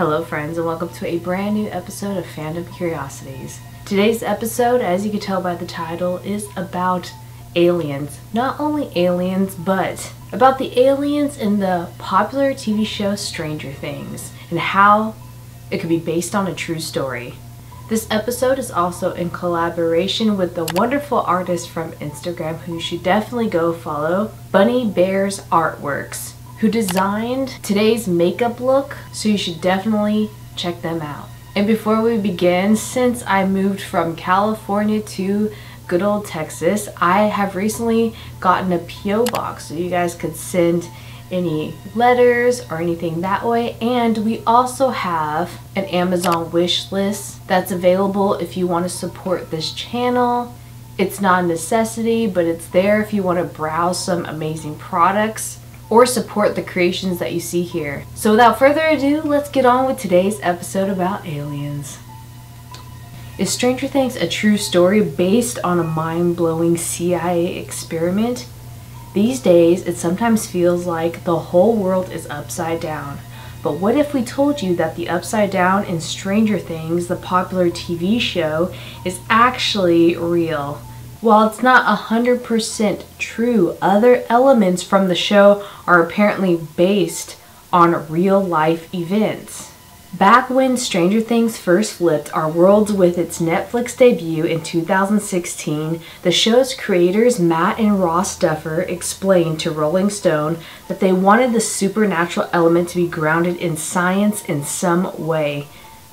Hello friends, and welcome to a brand new episode of Phantom Curiosities. Today's episode, as you can tell by the title, is about aliens. Not only aliens, but about the aliens in the popular TV show Stranger Things and how it could be based on a true story. This episode is also in collaboration with the wonderful artist from Instagram who you should definitely go follow, BUNNYBEAR's Artworks, who designed today's makeup look, so you should definitely check them out. And before we begin, since I moved from California to good old Texas, I have recently gotten a P.O. box so you guys could send any letters or anything that way. And we also have an Amazon wish list that's available if you want to support this channel. It's not a necessity, but it's there if you want to browse some amazing products or support the creations that you see here. So without further ado, let's get on with today's episode about aliens. Is Stranger Things a true story based on a mind-blowing CIA experiment? These days, it sometimes feels like the whole world is upside down. But what if we told you that the upside down in Stranger Things, the popular TV show, is actually real? While it's not 100% true, other elements from the show are apparently based on real-life events. Back when Stranger Things first flipped our worlds with its Netflix debut in 2016, the show's creators Matt and Ross Duffer explained to Rolling Stone that they wanted the supernatural element to be grounded in science in some way.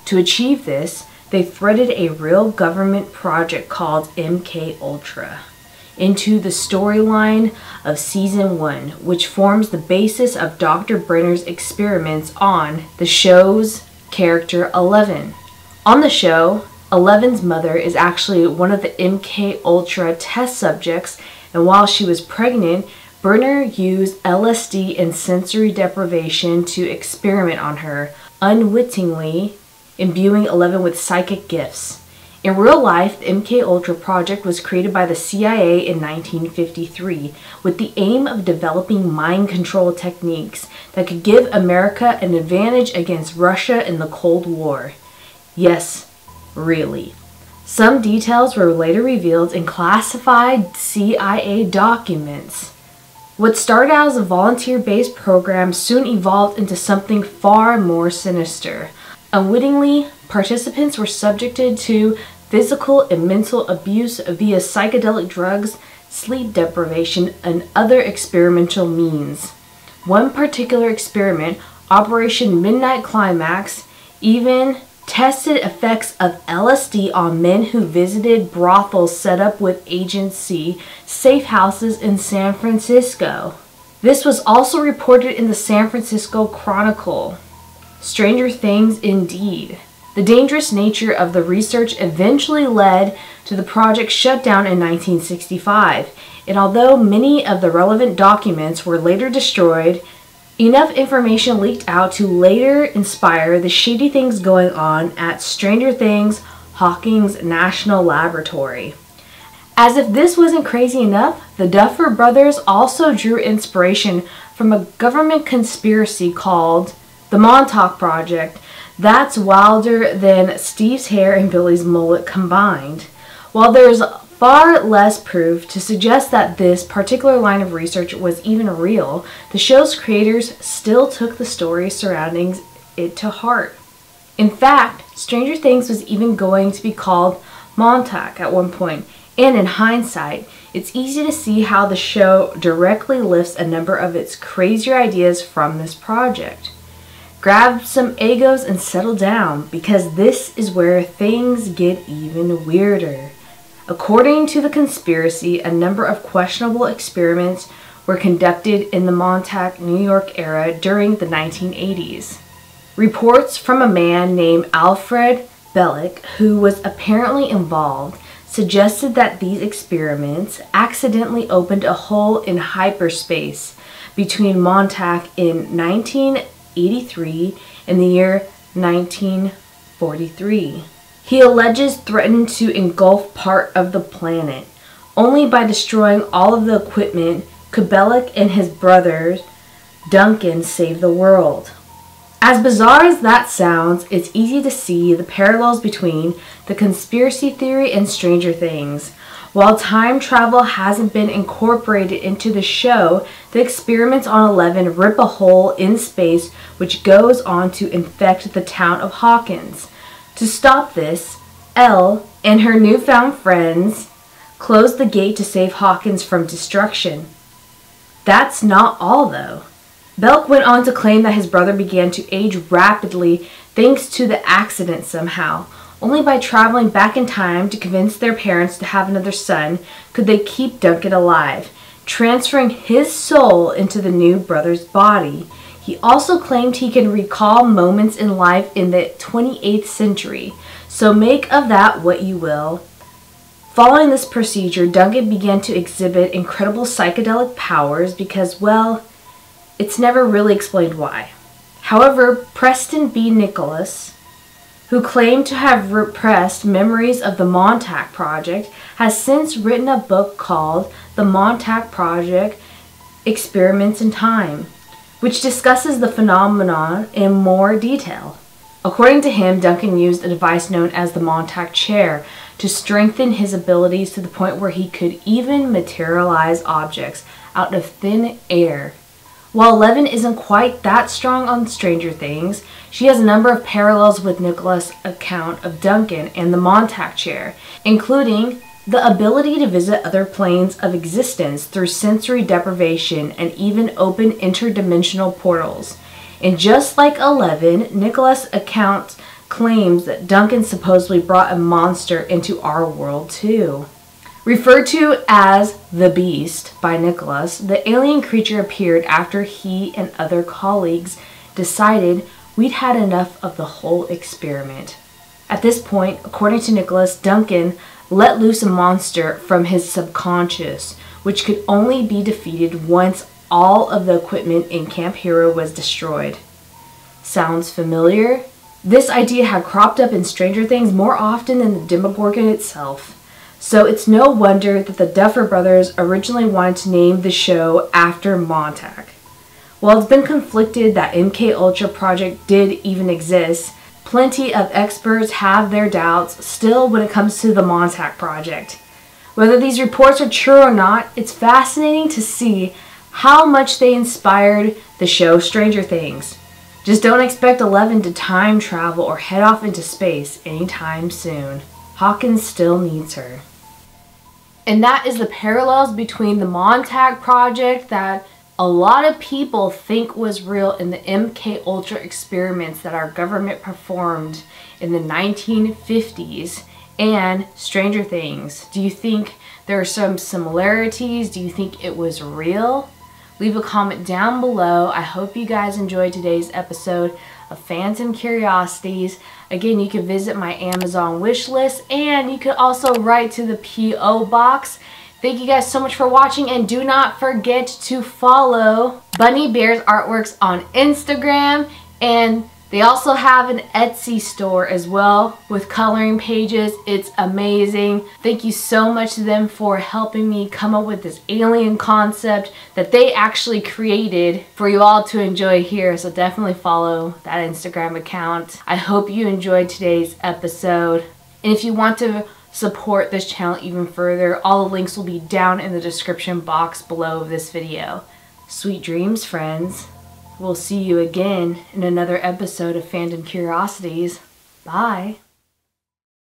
To achieve this, they threaded a real government project called MK Ultra into the storyline of Season 1, which forms the basis of Dr. Brenner's experiments on the show's character 11. On the show, 11's mother is actually one of the MK Ultra test subjects, and while she was pregnant, Brenner used LSD and sensory deprivation to experiment on her, unwittingly imbuing 11 with psychic gifts. In real life, the MK Ultra project was created by the CIA in 1953 with the aim of developing mind control techniques that could give America an advantage against Russia in the Cold War. Yes, really. Some details were later revealed in classified CIA documents. What started out as a volunteer-based program soon evolved into something far more sinister. Unwittingly, participants were subjected to physical and mental abuse via psychedelic drugs, sleep deprivation, and other experimental means. One particular experiment, Operation Midnight Climax, even tested effects of LSD on men who visited brothels set up with Agent C safe houses in San Francisco. This was also reported in the San Francisco Chronicle. Stranger Things indeed. The dangerous nature of the research eventually led to the project shutdown in 1965, and although many of the relevant documents were later destroyed, enough information leaked out to later inspire the shady things going on at Stranger Things Hawkins National Laboratory. As if this wasn't crazy enough, the Duffer brothers also drew inspiration from a government conspiracy called the Montauk Project that's wilder than Steve's hair and Billy's mullet combined. While there's far less proof to suggest that this particular line of research was even real, the show's creators still took the story surrounding it to heart. In fact, Stranger Things was even going to be called Montauk at one point, and in hindsight, it's easy to see how the show directly lifts a number of its crazier ideas from this project. Grab some egos and settle down, because this is where things get even weirder. According to the conspiracy, a number of questionable experiments were conducted in the Montauk, New York era during the 1980s. Reports from a man named Alfred Bellick, who was apparently involved, suggested that these experiments accidentally opened a hole in hyperspace between Montauk in 1983 and the year 1943. He alleges threatened to engulf part of the planet. Only by destroying all of the equipment could Bellick and his brother Duncan save the world. As bizarre as that sounds, it's easy to see the parallels between the conspiracy theory and Stranger Things. While time travel hasn't been incorporated into the show, the experiments on 11 rip a hole in space which goes on to infect the town of Hawkins. To stop this, Elle and her newfound friends close the gate to save Hawkins from destruction. That's not all, though. Belk went on to claim that his brother began to age rapidly thanks to the accident somehow. Only by traveling back in time to convince their parents to have another son could they keep Duncan alive, transferring his soul into the new brother's body. He also claimed he can recall moments in life in the 28th century, so make of that what you will. Following this procedure, Duncan began to exhibit incredible psychedelic powers because, well, it's never really explained why. However, Preston B. Nicholas, who claimed to have repressed memories of the Montauk Project, has since written a book called The Montauk Project Experiments in Time, which discusses the phenomenon in more detail. According to him, Duncan used a device known as the Montauk chair to strengthen his abilities to the point where he could even materialize objects out of thin air. While Eleven isn't quite that strong on Stranger Things, she has a number of parallels with Nicholas' account of Duncan and the Montauk chair, including the ability to visit other planes of existence through sensory deprivation and even open interdimensional portals. And just like 11, Nicholas' account claims that Duncan supposedly brought a monster into our world too. Referred to as the Beast by Nicholas, the alien creature appeared after he and other colleagues decided we'd had enough of the whole experiment. At this point, according to Nicholas, Duncan let loose a monster from his subconscious, which could only be defeated once all of the equipment in Camp Hero was destroyed. Sounds familiar? This idea had cropped up in Stranger Things more often than the Demogorgon itself. So it's no wonder that the Duffer Brothers originally wanted to name the show after Montauk. While it's been conflicted that MK Project did even exist, plenty of experts have their doubts still when it comes to the Montauk Project. Whether these reports are true or not, it's fascinating to see how much they inspired the show Stranger Things. Just don't expect 11 to time travel or head off into space anytime soon. Hawkins still needs her. And that is the parallels between the Montauk Project that a lot of people think was real in the MK Ultra experiments that our government performed in the 1950s and Stranger Things. Do you think there are some similarities? Do you think it was real? Leave a comment down below. I hope you guys enjoyed today's episode of Phantom Curiosities. Again, you can visit my Amazon wish list and you can also write to the P.O. box. Thank you guys so much for watching, and do not forget to follow Bunny Bear's artworks on Instagram, and they also have an Etsy store as well with coloring pages. It's amazing. Thank you so much to them for helping me come up with this alien concept that they actually created for you all to enjoy here. So definitely follow that Instagram account. I hope you enjoyed today's episode. And if you want to support this channel even further, all the links will be down in the description box below this video. Sweet dreams, friends. We'll see you again in another episode of Phantom Curiosities. Bye.